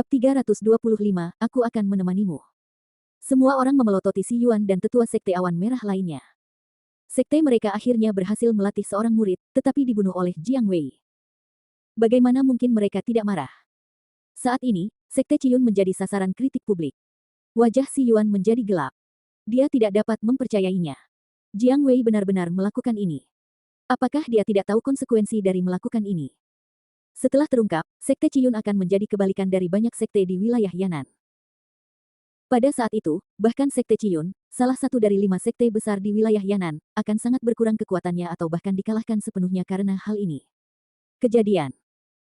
Bab 325, aku akan menemanimu. Semua orang memelototi Si Yuan dan tetua Sekte Awan Merah lainnya. Sekte mereka akhirnya berhasil melatih seorang murid, tetapi dibunuh oleh Jiang Wei. Bagaimana mungkin mereka tidak marah? Saat ini, Sekte Ciyun menjadi sasaran kritik publik. Wajah Si Yuan menjadi gelap. Dia tidak dapat mempercayainya. Jiang Wei benar-benar melakukan ini. Apakah dia tidak tahu konsekuensi dari melakukan ini? Setelah terungkap, Sekte Ciyun akan menjadi kebalikan dari banyak sekte di wilayah Yan'an. Pada saat itu, bahkan Sekte Ciyun, salah satu dari 5 sekte besar di wilayah Yan'an, akan sangat berkurang kekuatannya atau bahkan dikalahkan sepenuhnya karena hal ini. Kejadian.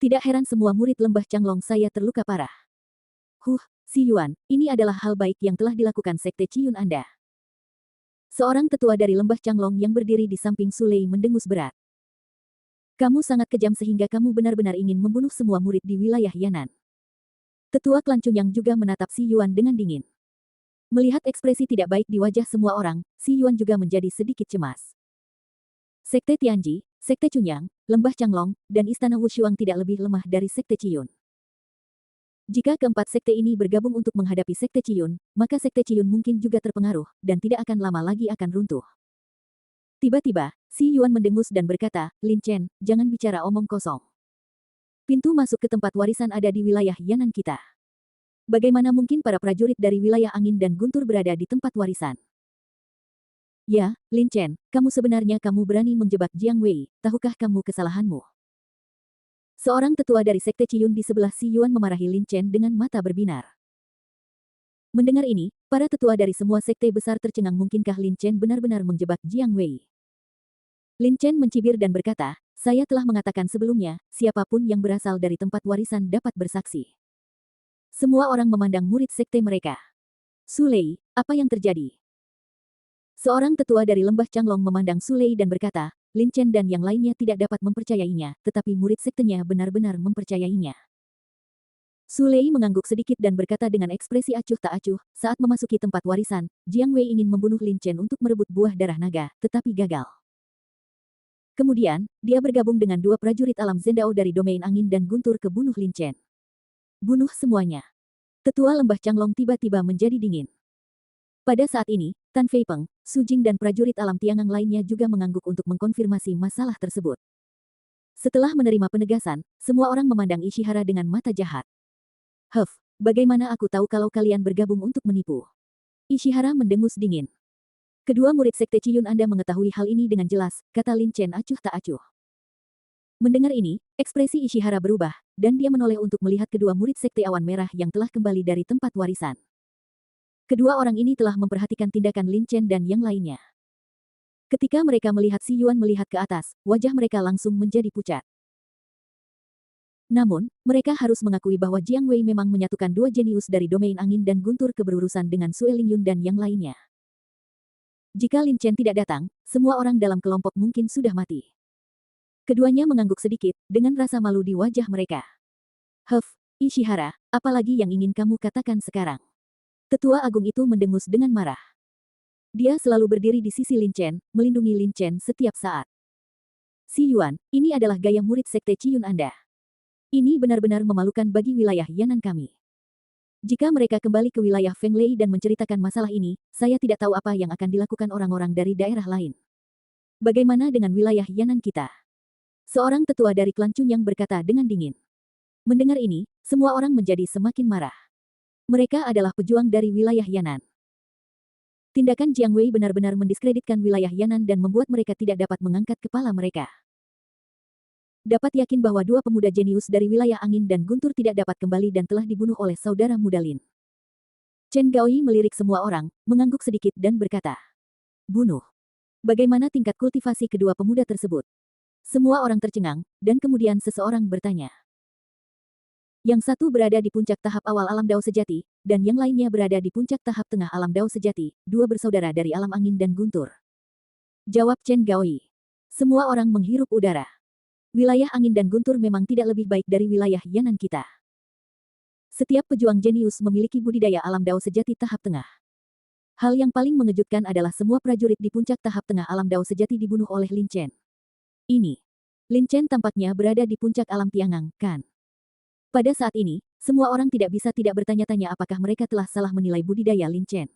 Tidak heran semua murid lembah Changlong saya terluka parah. Si Yuan, ini adalah hal baik yang telah dilakukan Sekte Ciyun Anda. Seorang tetua dari lembah Changlong yang berdiri di samping Sulei mendengus berat. Kamu sangat kejam sehingga kamu benar-benar ingin membunuh semua murid di wilayah Yan'an. Tetua klan Cunyang juga menatap Si Yuan dengan dingin. Melihat ekspresi tidak baik di wajah semua orang, Si Yuan juga menjadi sedikit cemas. Sekte Tianji, Sekte Cunyang, Lembah Changlong, dan Istana Wushuang tidak lebih lemah dari Sekte Ciyun. Jika keempat sekte ini bergabung untuk menghadapi Sekte Ciyun, maka Sekte Ciyun mungkin juga terpengaruh, dan tidak akan lama lagi akan runtuh. Tiba-tiba, Si Yuan mendengus dan berkata, Lin Chen, jangan bicara omong kosong. Pintu masuk ke tempat warisan ada di wilayah Yan'an kita. Bagaimana mungkin para prajurit dari wilayah angin dan guntur berada di tempat warisan? Ya, Lin Chen, kamu berani menjebak Jiang Wei, tahukah kamu kesalahanmu? Seorang tetua dari Sekte Ciyun di sebelah Si Yuan memarahi Lin Chen dengan mata berbinar. Mendengar ini, para tetua dari semua sekte besar tercengang, mungkinkah Lin Chen benar-benar menjebak Jiang Wei? Lin Chen mencibir dan berkata, saya telah mengatakan sebelumnya, siapapun yang berasal dari tempat warisan dapat bersaksi. Semua orang memandang murid sekte mereka. Sulei, apa yang terjadi? Seorang tetua dari lembah Changlong memandang Sulei dan berkata, Lin Chen dan yang lainnya tidak dapat mempercayainya, tetapi murid sektenya benar-benar mempercayainya. Sulei mengangguk sedikit dan berkata dengan ekspresi acuh tak acuh, saat memasuki tempat warisan, Jiang Wei ingin membunuh Lin Chen untuk merebut buah darah naga, tetapi gagal. Kemudian, dia bergabung dengan 2 prajurit alam Zendao dari domain angin dan guntur ke bunuh Lin Chen. Bunuh semuanya. Tetua lembah Changlong tiba-tiba menjadi dingin. Pada saat ini, Tan Fei Peng, Su Jing dan prajurit alam Tiangang lainnya juga mengangguk untuk mengkonfirmasi masalah tersebut. Setelah menerima penegasan, semua orang memandang Ishihara dengan mata jahat. Bagaimana aku tahu kalau kalian bergabung untuk menipu? Ishihara mendengus dingin. Kedua murid Sekte Ciyun Anda mengetahui hal ini dengan jelas, kata Lin Chen acuh tak acuh. Mendengar ini, ekspresi Ishihara berubah, dan dia menoleh untuk melihat kedua murid Sekte Awan Merah yang telah kembali dari tempat warisan. Kedua orang ini telah memperhatikan tindakan Lin Chen dan yang lainnya. Ketika mereka melihat Si Yuan melihat ke atas, wajah mereka langsung menjadi pucat. Namun, mereka harus mengakui bahwa Jiang Wei memang menyatukan 2 jenius dari domain angin dan guntur keberurusan dengan Sue Lingyun dan yang lainnya. Jika Lin Chen tidak datang, semua orang dalam kelompok mungkin sudah mati. Keduanya mengangguk sedikit, dengan rasa malu di wajah mereka. Ishihara, apalagi yang ingin kamu katakan sekarang? Tetua agung itu mendengus dengan marah. Dia selalu berdiri di sisi Lin Chen, melindungi Lin Chen setiap saat. Si Yuan, ini adalah gaya murid Sekte Ciyun Anda. Ini benar-benar memalukan bagi wilayah Yan'an kami. Jika mereka kembali ke wilayah Feng Lei dan menceritakan masalah ini, saya tidak tahu apa yang akan dilakukan orang-orang dari daerah lain. Bagaimana dengan wilayah Yan'an kita? Seorang tetua dari klan Cunyang berkata dengan dingin. Mendengar ini, semua orang menjadi semakin marah. Mereka adalah pejuang dari wilayah Yan'an. Tindakan Jiang Wei benar-benar mendiskreditkan wilayah Yan'an dan membuat mereka tidak dapat mengangkat kepala mereka. Dapat yakin bahwa 2 pemuda jenius dari wilayah angin dan guntur tidak dapat kembali dan telah dibunuh oleh saudara muda Lin. Chen Gaoi melirik semua orang, mengangguk sedikit dan berkata, bunuh. Bagaimana tingkat kultivasi kedua pemuda tersebut? Semua orang tercengang, dan kemudian seseorang bertanya. Yang satu berada di puncak tahap awal alam Dao sejati, dan yang lainnya berada di puncak tahap tengah alam Dao sejati, 2 bersaudara dari alam angin dan guntur. Jawab Chen Gaoi. Semua orang menghirup udara. Wilayah angin dan guntur memang tidak lebih baik dari wilayah Yan'an kita. Setiap pejuang jenius memiliki budidaya alam Dao sejati tahap tengah. Hal yang paling mengejutkan adalah semua prajurit di puncak tahap tengah alam Dao sejati dibunuh oleh Lin Chen. Lin Chen tampaknya berada di puncak alam Tiangang, kan? Pada saat ini, semua orang tidak bisa tidak bertanya-tanya apakah mereka telah salah menilai budidaya Lin Chen.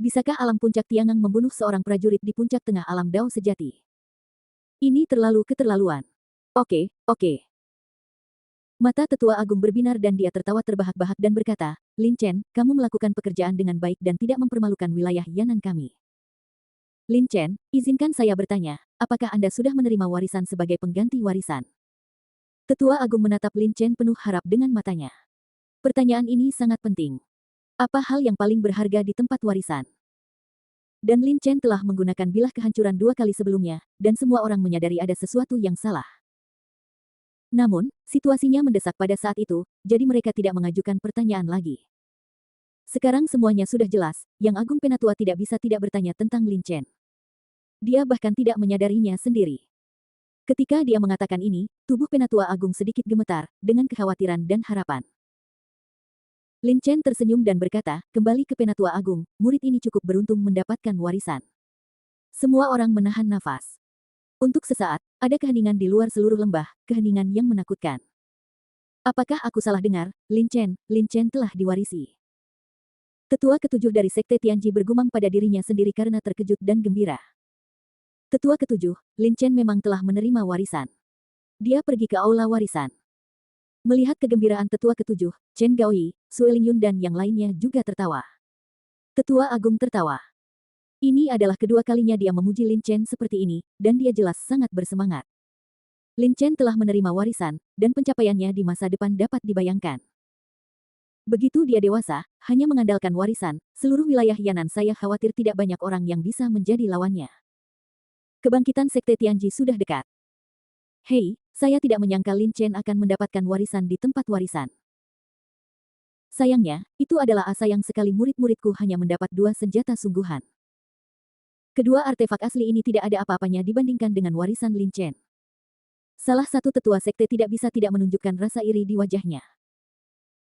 Bisakah alam puncak Tiangang membunuh seorang prajurit di puncak tengah alam Dao sejati? Ini terlalu keterlaluan. Oke, oke. Mata tetua agung berbinar dan dia tertawa terbahak-bahak dan berkata, Lin Chen, kamu melakukan pekerjaan dengan baik dan tidak mempermalukan wilayah Yanan kami. Lin Chen, izinkan saya bertanya, apakah Anda sudah menerima warisan sebagai pengganti warisan? Tetua agung menatap Lin Chen penuh harap dengan matanya. Pertanyaan ini sangat penting. Apa hal yang paling berharga di tempat warisan? Dan Lin Chen telah menggunakan bilah kehancuran 2 kali sebelumnya, dan semua orang menyadari ada sesuatu yang salah. Namun, situasinya mendesak pada saat itu, jadi mereka tidak mengajukan pertanyaan lagi. Sekarang semuanya sudah jelas, Yang Agung Penatua tidak bisa tidak bertanya tentang Lin Chen. Dia bahkan tidak menyadarinya sendiri. Ketika dia mengatakan ini, tubuh Penatua Agung sedikit gemetar, dengan kekhawatiran dan harapan. Lin Chen tersenyum dan berkata, kembali ke Penatua Agung, murid ini cukup beruntung mendapatkan warisan. Semua orang menahan nafas. Untuk sesaat, ada keheningan di luar seluruh lembah, keheningan yang menakutkan. Apakah aku salah dengar, Lin Chen telah diwarisi. Tetua ketujuh dari Sekte Tianji bergumam pada dirinya sendiri karena terkejut dan gembira. Tetua ketujuh, Lin Chen memang telah menerima warisan. Dia pergi ke aula warisan. Melihat kegembiraan tetua ketujuh, Chen Gaoyi, Sue Lingyun dan yang lainnya juga tertawa. Tetua agung tertawa. Ini adalah kedua kalinya dia memuji Lin Chen seperti ini, dan dia jelas sangat bersemangat. Lin Chen telah menerima warisan, dan pencapaiannya di masa depan dapat dibayangkan. Begitu dia dewasa, hanya mengandalkan warisan, seluruh wilayah Yanan saya khawatir tidak banyak orang yang bisa menjadi lawannya. Kebangkitan Sekte Tianji sudah dekat. Hei, saya tidak menyangka Lin Chen akan mendapatkan warisan di tempat warisan. Sayangnya, itu adalah sayang sekali murid-muridku hanya mendapat 2 senjata sungguhan. Kedua artefak asli ini tidak ada apa-apanya dibandingkan dengan warisan Lin Chen. Salah satu tetua sekte tidak bisa tidak menunjukkan rasa iri di wajahnya.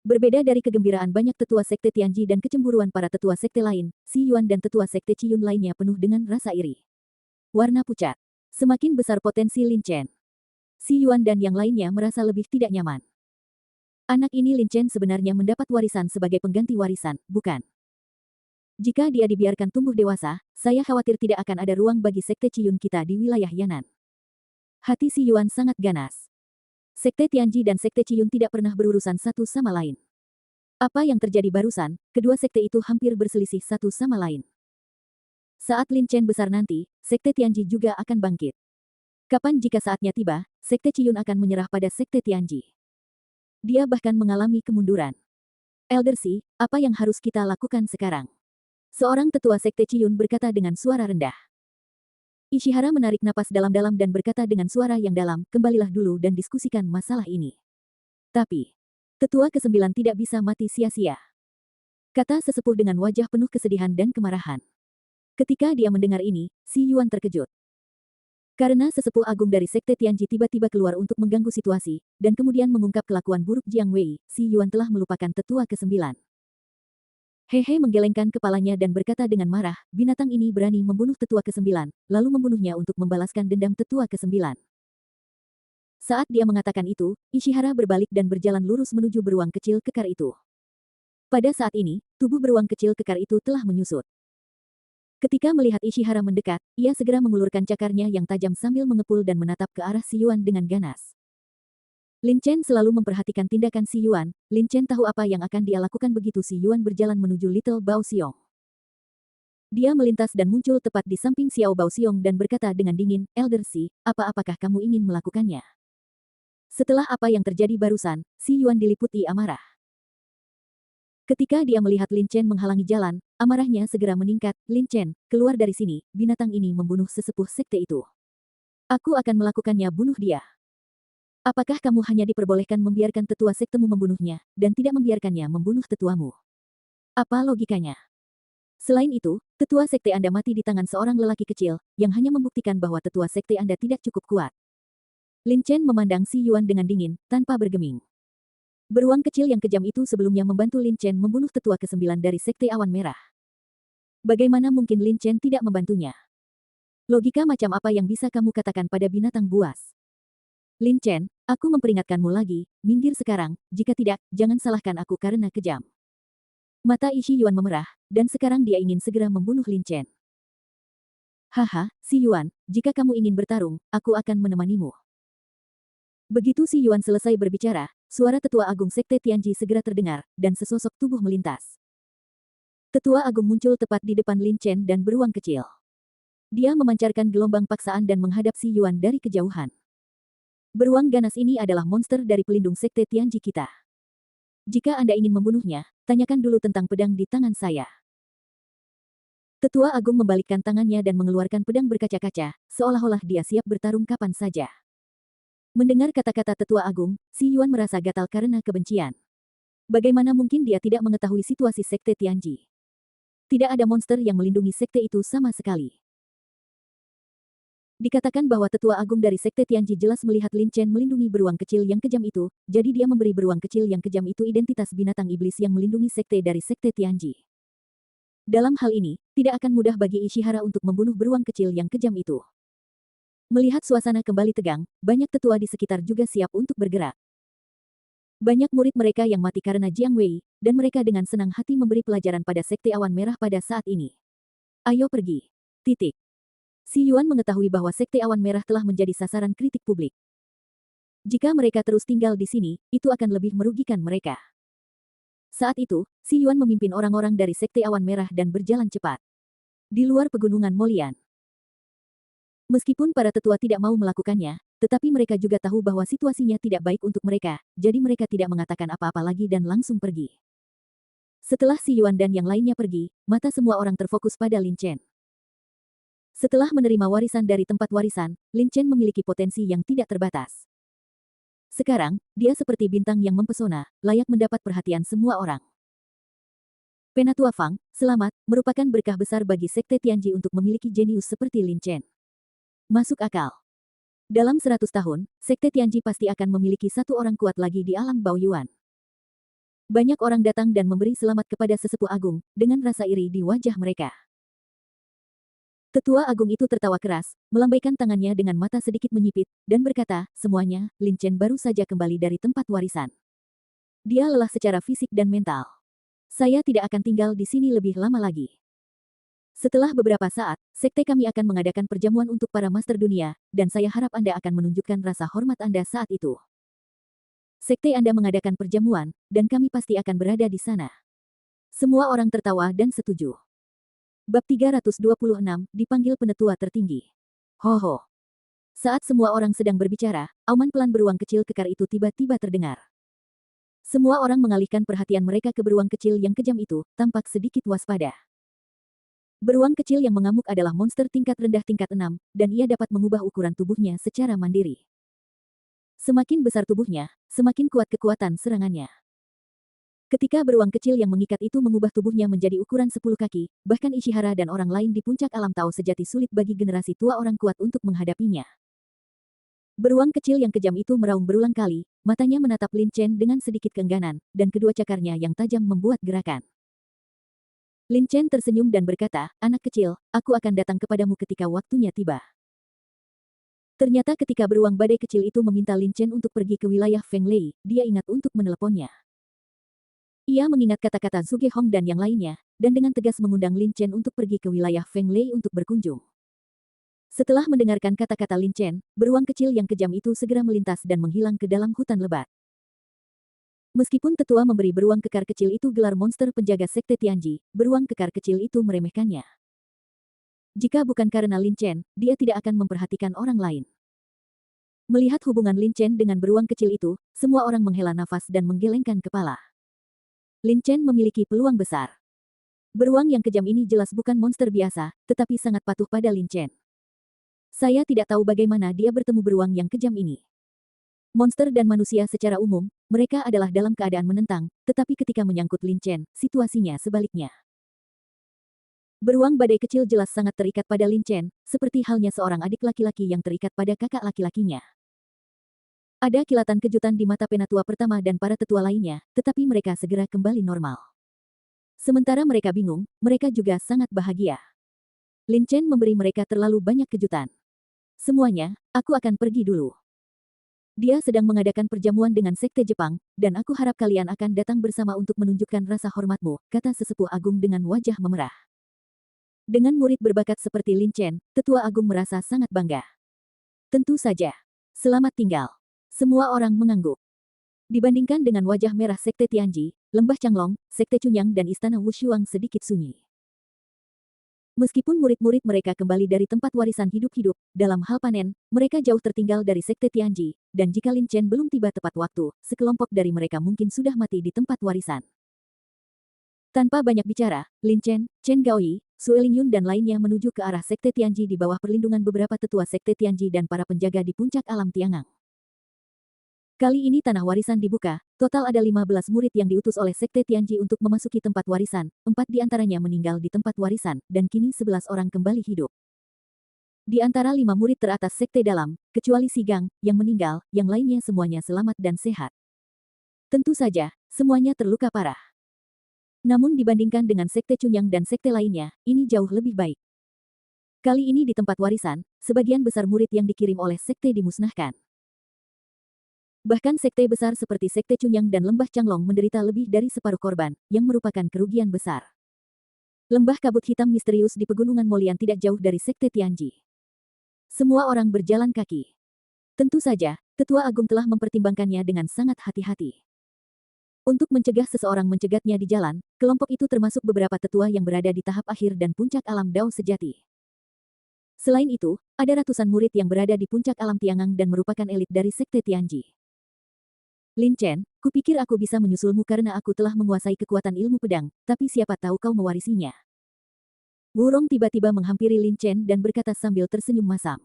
Berbeda dari kegembiraan banyak tetua sekte Tianji dan kecemburuan para tetua sekte lain, Si Yuan dan tetua sekte Ciyun lainnya penuh dengan rasa iri. Warna pucat. Semakin besar potensi Lin Chen. Si Yuan dan yang lainnya merasa lebih tidak nyaman. Anak ini Lin Chen sebenarnya mendapat warisan sebagai pengganti warisan, bukan? Jika dia dibiarkan tumbuh dewasa, saya khawatir tidak akan ada ruang bagi Sekte Ciyun kita di wilayah Yanan. Hati Si Yuan sangat ganas. Sekte Tianji dan Sekte Ciyun tidak pernah berurusan satu sama lain. Apa yang terjadi barusan, kedua sekte itu hampir berselisih satu sama lain. Saat Lin Chen besar nanti, Sekte Tianji juga akan bangkit. Kapan jika saatnya tiba, Sekte Ciyun akan menyerah pada Sekte Tianji. Dia bahkan mengalami kemunduran. Elder Si, apa yang harus kita lakukan sekarang? Seorang tetua Sekte Ciyun berkata dengan suara rendah. Ishihara menarik napas dalam-dalam dan berkata dengan suara yang dalam, kembalilah dulu dan diskusikan masalah ini. Tapi, tetua ke-9 tidak bisa mati sia-sia. Kata sesepuh dengan wajah penuh kesedihan dan kemarahan. Ketika dia mendengar ini, Si Yuan terkejut. Karena sesepuh agung dari Sekte Tianji tiba-tiba keluar untuk mengganggu situasi, dan kemudian mengungkap kelakuan buruk Jiang Wei, Si Yuan telah melupakan tetua ke-9. Hehe menggelengkan kepalanya dan berkata dengan marah, binatang ini berani membunuh tetua ke-9, lalu membunuhnya untuk membalaskan dendam tetua ke-9. Saat dia mengatakan itu, Ishihara berbalik dan berjalan lurus menuju beruang kecil kekar itu. Pada saat ini, tubuh beruang kecil kekar itu telah menyusut. Ketika melihat Ishihara mendekat, ia segera mengulurkan cakarnya yang tajam sambil mengepul dan menatap ke arah Si Yuan dengan ganas. Lin Chen selalu memperhatikan tindakan Si Yuan, Lin Chen tahu apa yang akan dia lakukan begitu Si Yuan berjalan menuju Little Bao Xiong. Dia melintas dan muncul tepat di samping Xiao Bao Xiong dan berkata dengan dingin, Elder Si, apakah kamu ingin melakukannya? Setelah apa yang terjadi barusan, Si Yuan diliputi amarah. Ketika dia melihat Lin Chen menghalangi jalan, amarahnya segera meningkat, Lin Chen, keluar dari sini, binatang ini membunuh sesepuh sekte itu. Aku akan melakukannya bunuh dia. Apakah kamu hanya diperbolehkan membiarkan tetua sektemu membunuhnya, dan tidak membiarkannya membunuh tetuamu? Apa logikanya? Selain itu, tetua sekte Anda mati di tangan seorang lelaki kecil, yang hanya membuktikan bahwa tetua sekte Anda tidak cukup kuat. Lin Chen memandang Si Yuan dengan dingin, tanpa bergeming. Beruang kecil yang kejam itu sebelumnya membantu Lin Chen membunuh tetua ke-9 dari Sekte Awan Merah. Bagaimana mungkin Lin Chen tidak membantunya? Logika macam apa yang bisa kamu katakan pada binatang buas? Lin Chen, aku memperingatkanmu lagi, minggir sekarang, jika tidak, jangan salahkan aku karena kejam. Mata Ishi Yuan memerah, dan sekarang dia ingin segera membunuh Lin Chen. Haha, si Yuan, jika kamu ingin bertarung, aku akan menemanimu. Begitu si Yuan selesai berbicara, suara Tetua Agung Sekte Tianji segera terdengar, dan sesosok tubuh melintas. Tetua Agung muncul tepat di depan Lin Chen dan beruang kecil. Dia memancarkan gelombang paksaan dan menghadap si Yuan dari kejauhan. Beruang ganas ini adalah monster dari pelindung Sekte Tianji kita. Jika Anda ingin membunuhnya, tanyakan dulu tentang pedang di tangan saya. Tetua Agung membalikkan tangannya dan mengeluarkan pedang berkaca-kaca, seolah-olah dia siap bertarung kapan saja. Mendengar kata-kata Tetua Agung, si Yuan merasa gatal karena kebencian. Bagaimana mungkin dia tidak mengetahui situasi Sekte Tianji? Tidak ada monster yang melindungi sekte itu sama sekali. Dikatakan bahwa Tetua Agung dari Sekte Tianji jelas melihat Lin Chen melindungi beruang kecil yang kejam itu, jadi dia memberi beruang kecil yang kejam itu identitas binatang iblis yang melindungi sekte dari Sekte Tianji. Dalam hal ini, tidak akan mudah bagi Ishihara untuk membunuh beruang kecil yang kejam itu. Melihat suasana kembali tegang, banyak tetua di sekitar juga siap untuk bergerak. Banyak murid mereka yang mati karena Jiang Wei, dan mereka dengan senang hati memberi pelajaran pada Sekte Awan Merah pada saat ini. Ayo pergi. Titik. Si Yuan mengetahui bahwa Sekte Awan Merah telah menjadi sasaran kritik publik. Jika mereka terus tinggal di sini, itu akan lebih merugikan mereka. Saat itu, si Yuan memimpin orang-orang dari Sekte Awan Merah dan berjalan cepat. Di luar pegunungan Molian. Meskipun para tetua tidak mau melakukannya, tetapi mereka juga tahu bahwa situasinya tidak baik untuk mereka, jadi mereka tidak mengatakan apa-apa lagi dan langsung pergi. Setelah si Yuan dan yang lainnya pergi, mata semua orang terfokus pada Lin Chen. Setelah menerima warisan dari tempat warisan, Lin Chen memiliki potensi yang tidak terbatas. Sekarang, dia seperti bintang yang mempesona, layak mendapat perhatian semua orang. Penatua Fang, selamat, merupakan berkah besar bagi Sekte Tianji untuk memiliki jenius seperti Lin Chen. Masuk akal. Dalam 100 tahun, Sekte Tianji pasti akan memiliki satu orang kuat lagi di alam Baoyuan. Banyak orang datang dan memberi selamat kepada sesepuh agung, dengan rasa iri di wajah mereka. Tetua Agung itu tertawa keras, melambaikan tangannya dengan mata sedikit menyipit, dan berkata, semuanya, Lin Chen baru saja kembali dari tempat warisan. Dia lelah secara fisik dan mental. Saya tidak akan tinggal di sini lebih lama lagi. Setelah beberapa saat, sekte kami akan mengadakan perjamuan untuk para master dunia, dan saya harap Anda akan menunjukkan rasa hormat Anda saat itu. Sekte Anda mengadakan perjamuan, dan kami pasti akan berada di sana. Semua orang tertawa dan setuju. Bab 326, dipanggil penetua tertinggi. Ho. Saat semua orang sedang berbicara, auman pelan beruang kecil kekar itu tiba-tiba terdengar. Semua orang mengalihkan perhatian mereka ke beruang kecil yang kejam itu, tampak sedikit waspada. Beruang kecil yang mengamuk adalah monster tingkat rendah tingkat 6, dan ia dapat mengubah ukuran tubuhnya secara mandiri. Semakin besar tubuhnya, semakin kuat kekuatan serangannya. Ketika beruang kecil yang mengikat itu mengubah tubuhnya menjadi ukuran 10 kaki, bahkan Ishihara dan orang lain di puncak alam Tao sejati sulit bagi generasi tua orang kuat untuk menghadapinya. Beruang kecil yang kejam itu meraung berulang kali, matanya menatap Lin Chen dengan sedikit keengganan, dan kedua cakarnya yang tajam membuat gerakan. Lin Chen tersenyum dan berkata, anak kecil, aku akan datang kepadamu ketika waktunya tiba. Ternyata ketika beruang badai kecil itu meminta Lin Chen untuk pergi ke wilayah Feng Lei, dia ingat untuk meneleponnya. Ia mengingat kata-kata Zhuge Hong dan yang lainnya, dan dengan tegas mengundang Lin Chen untuk pergi ke wilayah Feng Lei untuk berkunjung. Setelah mendengarkan kata-kata Lin Chen, beruang kecil yang kejam itu segera melintas dan menghilang ke dalam hutan lebat. Meskipun tetua memberi beruang kekar kecil itu gelar monster penjaga sekte Tianji, beruang kekar kecil itu meremehkannya. Jika bukan karena Lin Chen, dia tidak akan memperhatikan orang lain. Melihat hubungan Lin Chen dengan beruang kecil itu, semua orang menghela nafas dan menggelengkan kepala. Lin Chen memiliki peluang besar. Beruang yang kejam ini jelas bukan monster biasa, tetapi sangat patuh pada Lin Chen. Saya tidak tahu bagaimana dia bertemu beruang yang kejam ini. Monster dan manusia secara umum, mereka adalah dalam keadaan menentang, tetapi ketika menyangkut Lin Chen, situasinya sebaliknya. Beruang badai kecil jelas sangat terikat pada Lin Chen, seperti halnya seorang adik laki-laki yang terikat pada kakak laki-lakinya. Ada kilatan kejutan di mata penatua pertama dan para tetua lainnya, tetapi mereka segera kembali normal. Sementara mereka bingung, mereka juga sangat bahagia. Lin Chen memberi mereka terlalu banyak kejutan. Semuanya, aku akan pergi dulu. Dia sedang mengadakan perjamuan dengan Sekte Jepang, dan aku harap kalian akan datang bersama untuk menunjukkan rasa hormatmu, kata sesepuh agung dengan wajah memerah. Dengan murid berbakat seperti Lin Chen, tetua agung merasa sangat bangga. Tentu saja. Selamat tinggal. Semua orang mengangguk. Dibandingkan dengan wajah merah Sekte Tianji, Lembah Changlong, Sekte Chunyang dan Istana Wushuang sedikit sunyi. Meskipun murid-murid mereka kembali dari tempat warisan hidup-hidup, dalam hal panen, mereka jauh tertinggal dari Sekte Tianji, dan jika Lin Chen belum tiba tepat waktu, sekelompok dari mereka mungkin sudah mati di tempat warisan. Tanpa banyak bicara, Lin Chen, Chen Gaoyi, Sue Lingyun dan lainnya menuju ke arah Sekte Tianji di bawah perlindungan beberapa tetua Sekte Tianji dan para penjaga di puncak alam Tiangang. Kali ini tanah warisan dibuka, total ada 15 murid yang diutus oleh Sekte Tianji untuk memasuki tempat warisan, 4 di antaranya meninggal di tempat warisan, dan kini 11 orang kembali hidup. Di antara 5 murid teratas Sekte Dalam, kecuali Si Gang, yang meninggal, yang lainnya semuanya selamat dan sehat. Tentu saja, semuanya terluka parah. Namun dibandingkan dengan Sekte Chunyang dan Sekte lainnya, ini jauh lebih baik. Kali ini di tempat warisan, sebagian besar murid yang dikirim oleh Sekte dimusnahkan. Bahkan sekte besar seperti Sekte Chunyang dan Lembah Changlong menderita lebih dari separuh korban, yang merupakan kerugian besar. Lembah kabut hitam misterius di Pegunungan Molian tidak jauh dari Sekte Tianji. Semua orang berjalan kaki. Tentu saja, Tetua Agung telah mempertimbangkannya dengan sangat hati-hati. Untuk mencegah seseorang mencegatnya di jalan, kelompok itu termasuk beberapa tetua yang berada di tahap akhir dan puncak alam Dao sejati. Selain itu, ada ratusan murid yang berada di puncak alam Tiangang dan merupakan elit dari Sekte Tianji. Lin Chen, kupikir aku bisa menyusulmu karena aku telah menguasai kekuatan ilmu pedang, tapi siapa tahu kau mewarisinya. Wurong tiba-tiba menghampiri Lin Chen dan berkata sambil tersenyum masam.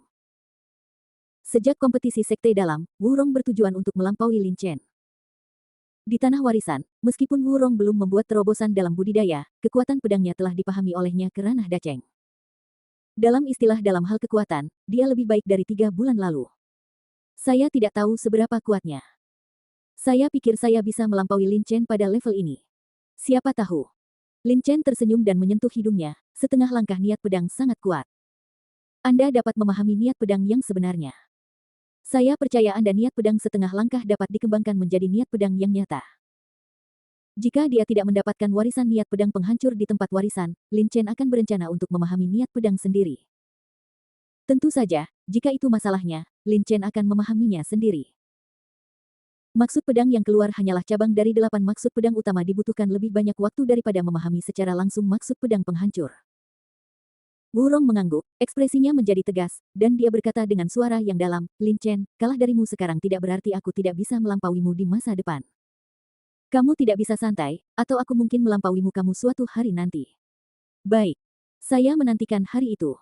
Sejak kompetisi Sekte Dalam, Wurong bertujuan untuk melampaui Lin Chen. Di tanah warisan, meskipun Wurong belum membuat terobosan dalam budidaya, kekuatan pedangnya telah dipahami olehnya ke ranah daceng. Dalam istilah dalam hal kekuatan, dia lebih baik dari 3 bulan lalu. Saya tidak tahu seberapa kuatnya. Saya pikir saya bisa melampaui Lin Chen pada level ini. Siapa tahu. Lin Chen tersenyum dan menyentuh hidungnya, setengah langkah niat pedang sangat kuat. Anda dapat memahami niat pedang yang sebenarnya. Saya percaya Anda niat pedang setengah langkah dapat dikembangkan menjadi niat pedang yang nyata. Jika dia tidak mendapatkan warisan niat pedang penghancur di tempat warisan, Lin Chen akan berencana untuk memahami niat pedang sendiri. Tentu saja, jika itu masalahnya, Lin Chen akan memahaminya sendiri. Maksud pedang yang keluar hanyalah cabang dari 8 maksud pedang utama dibutuhkan lebih banyak waktu daripada memahami secara langsung maksud pedang penghancur. Wurong mengangguk, ekspresinya menjadi tegas, dan dia berkata dengan suara yang dalam, Lin Chen, kalah darimu sekarang tidak berarti aku tidak bisa melampauimu di masa depan. Kamu tidak bisa santai, atau aku mungkin melampauimu kamu suatu hari nanti. Baik. Saya menantikan hari itu.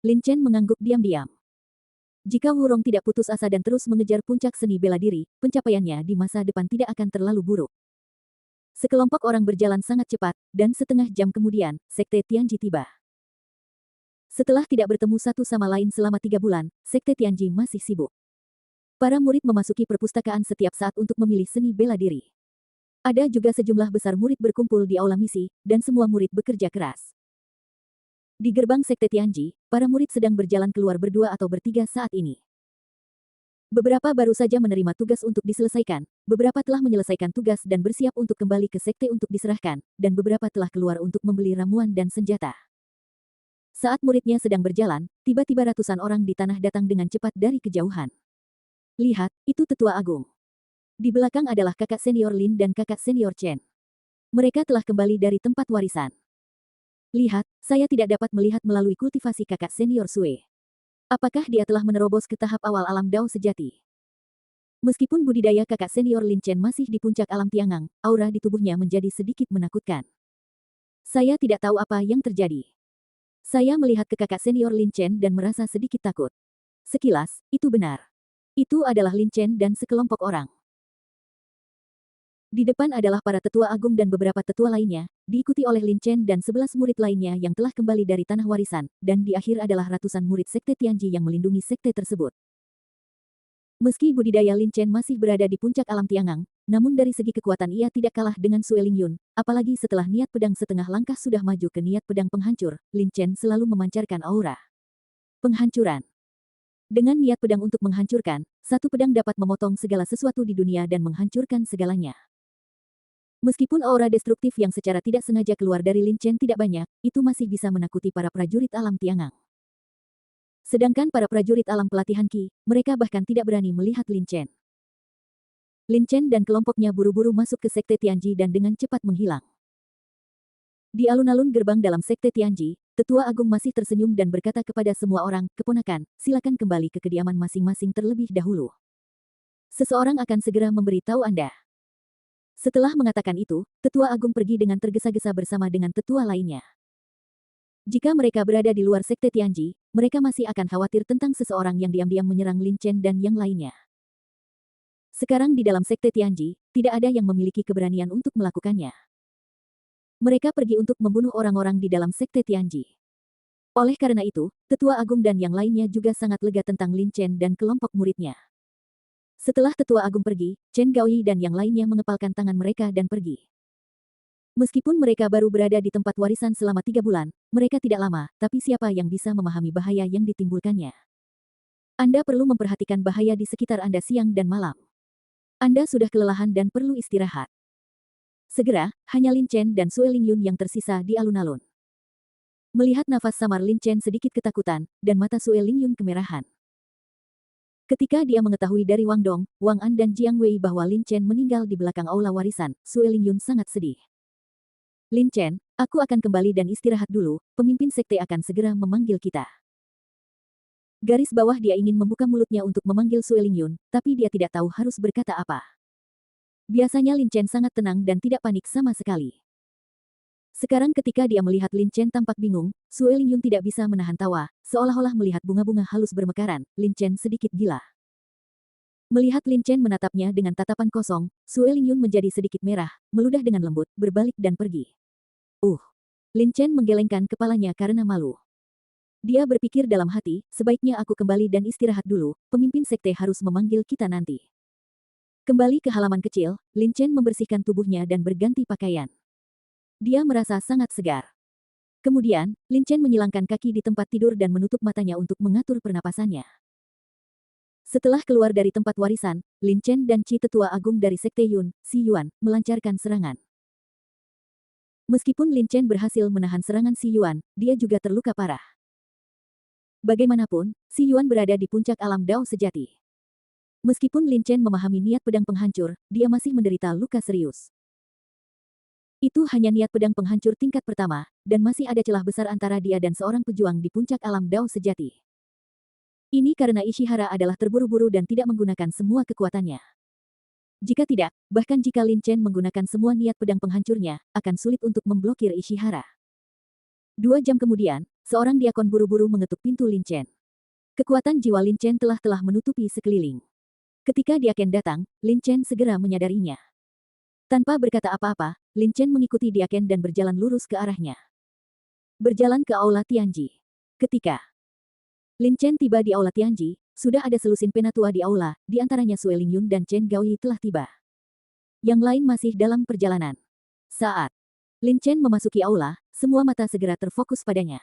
Lin Chen mengangguk diam-diam. Jika Wurong tidak putus asa dan terus mengejar puncak seni bela diri, pencapaiannya di masa depan tidak akan terlalu buruk. Sekelompok orang berjalan sangat cepat, dan setengah jam kemudian, Sekte Tianji tiba. Setelah tidak bertemu satu sama lain selama 3 bulan, Sekte Tianji masih sibuk. Para murid memasuki perpustakaan setiap saat untuk memilih seni bela diri. Ada juga sejumlah besar murid berkumpul di aula misi, dan semua murid bekerja keras. Di gerbang Sekte Tianji, para murid sedang berjalan keluar berdua atau bertiga saat ini. Beberapa baru saja menerima tugas untuk diselesaikan, beberapa telah menyelesaikan tugas dan bersiap untuk kembali ke sekte untuk diserahkan, dan beberapa telah keluar untuk membeli ramuan dan senjata. Saat muridnya sedang berjalan, tiba-tiba ratusan orang di tanah datang dengan cepat dari kejauhan. Lihat, itu Tetua Agung. Di belakang adalah kakak senior Lin dan kakak senior Chen. Mereka telah kembali dari tempat warisan. Lihat, saya tidak dapat melihat melalui kultivasi kakak senior Sue. Apakah dia telah menerobos ke tahap awal alam Dao sejati? Meskipun budidaya kakak senior Lin Chen masih di puncak alam Tiangang, aura di tubuhnya menjadi sedikit menakutkan. Saya tidak tahu apa yang terjadi. Saya melihat ke kakak senior Lin Chen dan merasa sedikit takut. Sekilas, itu benar. Itu adalah Lin Chen dan sekelompok orang. Di depan adalah para tetua agung dan beberapa tetua lainnya, diikuti oleh Lin Chen dan 11 murid lainnya yang telah kembali dari tanah warisan, dan di akhir adalah ratusan murid Sekte Tianji yang melindungi sekte tersebut. Meski budidaya Lin Chen masih berada di puncak alam Tiangang, namun dari segi kekuatan ia tidak kalah dengan Sue Lingyun, apalagi setelah niat pedang setengah langkah sudah maju ke niat pedang penghancur, Lin Chen selalu memancarkan aura penghancuran. Dengan niat pedang untuk menghancurkan, satu pedang dapat memotong segala sesuatu di dunia dan menghancurkan segalanya. Meskipun aura destruktif yang secara tidak sengaja keluar dari Lin Chen tidak banyak, itu masih bisa menakuti para prajurit alam Tiangang. Sedangkan para prajurit alam pelatihan Qi, mereka bahkan tidak berani melihat Lin Chen. Lin Chen dan kelompoknya buru-buru masuk ke Sekte Tianji dan dengan cepat menghilang. Di alun-alun gerbang dalam Sekte Tianji, Tetua Agung masih tersenyum dan berkata kepada semua orang, "Keponakan, silakan kembali ke kediaman masing-masing terlebih dahulu. Seseorang akan segera memberitahu Anda." Setelah mengatakan itu, Tetua Agung pergi dengan tergesa-gesa bersama dengan tetua lainnya. Jika mereka berada di luar Sekte Tianji, mereka masih akan khawatir tentang seseorang yang diam-diam menyerang Lin Chen dan yang lainnya. Sekarang di dalam Sekte Tianji, tidak ada yang memiliki keberanian untuk melakukannya. Mereka pergi untuk membunuh orang-orang di dalam Sekte Tianji. Oleh karena itu, Tetua Agung dan yang lainnya juga sangat lega tentang Lin Chen dan kelompok muridnya. Setelah Tetua Agung pergi, Chen Gaoyi dan yang lainnya mengepalkan tangan mereka dan pergi. Meskipun mereka baru berada di tempat warisan selama 3 bulan, mereka tidak lama, tapi siapa yang bisa memahami bahaya yang ditimbulkannya? Anda perlu memperhatikan bahaya di sekitar Anda siang dan malam. Anda sudah kelelahan dan perlu istirahat. Segera, hanya Lin Chen dan Sue Lingyun yang tersisa di alun-alun. Melihat nafas samar Lin Chen sedikit ketakutan, dan mata Sue Lingyun kemerahan. Ketika dia mengetahui dari Wang Dong, Wang An dan Jiang Wei bahwa Lin Chen meninggal di belakang aula warisan, Sue Lingyun sangat sedih. "Lin Chen, aku akan kembali dan istirahat dulu, pemimpin sekte akan segera memanggil kita." Garis bawah dia ingin membuka mulutnya untuk memanggil Sue Lingyun, tapi dia tidak tahu harus berkata apa. Biasanya Lin Chen sangat tenang dan tidak panik sama sekali. Sekarang ketika dia melihat Lin Chen tampak bingung, Sue Lingyun tidak bisa menahan tawa, seolah-olah melihat bunga-bunga halus bermekaran. Lin Chen sedikit gila. Melihat Lin Chen menatapnya dengan tatapan kosong, Sue Lingyun menjadi sedikit merah, meludah dengan lembut, berbalik dan pergi. Lin Chen menggelengkan kepalanya karena malu. Dia berpikir dalam hati, sebaiknya aku kembali dan istirahat dulu, pemimpin sekte harus memanggil kita nanti. Kembali ke halaman kecil, Lin Chen membersihkan tubuhnya dan berganti pakaian. Dia merasa sangat segar. Kemudian, Lin Chen menyilangkan kaki di tempat tidur dan menutup matanya untuk mengatur pernapasannya. Setelah keluar dari tempat warisan, Lin Chen dan Qi Tetua Agung dari Sekte Yun, Si Yuan, melancarkan serangan. Meskipun Lin Chen berhasil menahan serangan Si Yuan, dia juga terluka parah. Bagaimanapun, Si Yuan berada di puncak alam Dao sejati. Meskipun Lin Chen memahami niat pedang penghancur, dia masih menderita luka serius. Itu hanya niat pedang penghancur tingkat pertama, dan masih ada celah besar antara dia dan seorang pejuang di puncak alam Dao sejati. Ini karena Ishihara adalah terburu-buru dan tidak menggunakan semua kekuatannya. Jika tidak, bahkan jika Lin Chen menggunakan semua niat pedang penghancurnya, akan sulit untuk memblokir Ishihara. 2 jam kemudian, seorang diakon buru-buru mengetuk pintu Lin Chen. Kekuatan jiwa Lin Chen telah menutupi sekeliling. Ketika Diaken datang, Lin Chen segera menyadarinya. Tanpa berkata apa-apa, Lin Chen mengikuti Diaken dan berjalan lurus ke arahnya. Berjalan ke aula Tianji. Ketika Lin Chen tiba di aula Tianji, sudah ada selusin penatua di aula, di antaranya Sue Lingyun dan Chen Gaoyi telah tiba. Yang lain masih dalam perjalanan. Saat Lin Chen memasuki aula, semua mata segera terfokus padanya.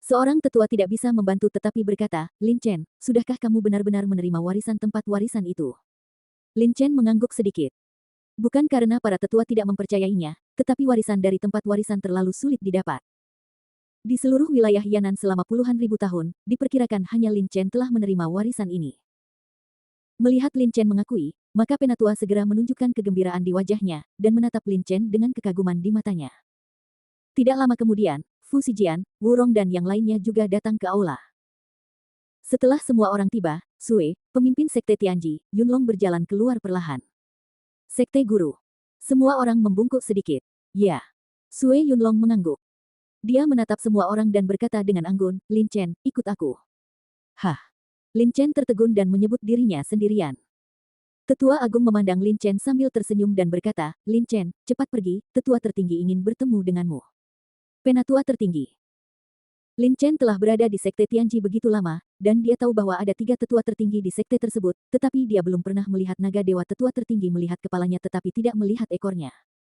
Seorang tetua tidak bisa membantu tetapi berkata, "Lin Chen, sudahkah kamu benar-benar menerima warisan tempat warisan itu?" Lin Chen mengangguk sedikit. Bukan karena para tetua tidak mempercayainya, tetapi warisan dari tempat warisan terlalu sulit didapat. Di seluruh wilayah Yanan selama puluhan ribu tahun, diperkirakan hanya Lin Chen telah menerima warisan ini. Melihat Lin Chen mengakui, maka penatua segera menunjukkan kegembiraan di wajahnya, dan menatap Lin Chen dengan kekaguman di matanya. Tidak lama kemudian, Fu Zijian, Wu Rong dan yang lainnya juga datang ke aula. Setelah semua orang tiba, Sue, pemimpin Sekte Tianji, Yunlong berjalan keluar perlahan. Sekte Guru. Semua orang membungkuk sedikit. Ya. Sue Yunlong mengangguk. Dia menatap semua orang dan berkata dengan anggun, "Lin Chen, ikut aku." Hah. Lin Chen tertegun dan menyebut dirinya sendirian. Tetua Agung memandang Lin Chen sambil tersenyum dan berkata, "Lin Chen, cepat pergi, tetua tertinggi ingin bertemu denganmu." Penatua tertinggi. Lin Chen telah berada di Sekte Tianji begitu lama, dan dia tahu bahwa ada 3 tetua tertinggi di sekte tersebut, tetapi dia belum pernah melihat naga dewa tetua tertinggi melihat kepalanya tetapi tidak melihat ekornya.